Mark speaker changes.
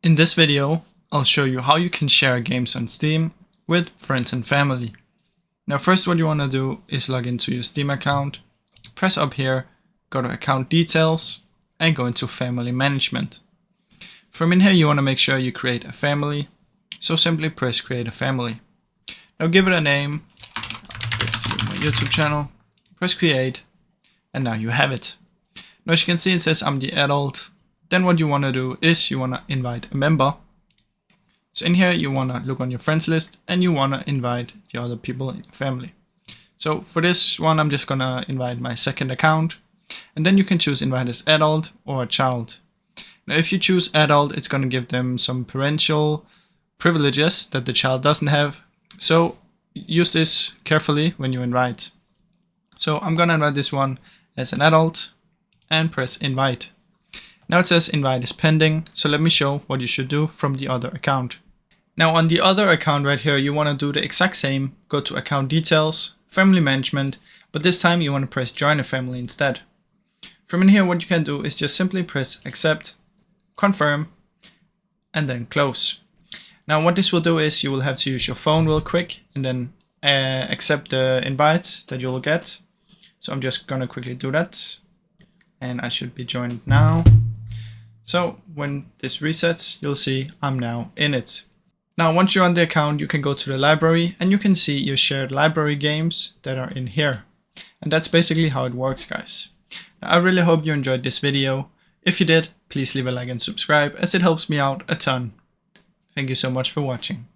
Speaker 1: In this video, I'll show you how you can share games on Steam with friends and family. Now first what you want to do is log into your Steam account, press up here, go to account details and go into family management. From in here you want to make sure you create a family, so simply press create a family. Now give it a name, this is my YouTube channel, press create and now you have it. Now as you can see it says I'm the adult. Then what you want to do is you want to invite a member. So in here you want to look on your friends list and you want to invite the other people in your family. So for this one I'm just going to invite my second account, and then you can choose invite as adult or a child. Now if you choose adult, it's going to give them some parental privileges that the child doesn't have. So use this carefully when you invite. So I'm going to invite this one as an adult and press invite. Now it says invite is pending, so let me show what you should do from the other account. Now on the other account right here, you want to do the exact same. Go to account details, family management, but this time you want to press join a family instead. From in here what you can do is just simply press accept, confirm, and then close. Now what this will do is you will have to use your phone real quick and then accept the invite that you'll get. So I'm just gonna quickly do that and I should be joined now. So when this resets, you'll see I'm now in it. Now once you're on the account, you can go to the library and you can see your shared library games that are in here. And that's basically how it works, guys. Now, I really hope you enjoyed this video. If you did, please leave a like and subscribe as it helps me out a ton. Thank you so much for watching.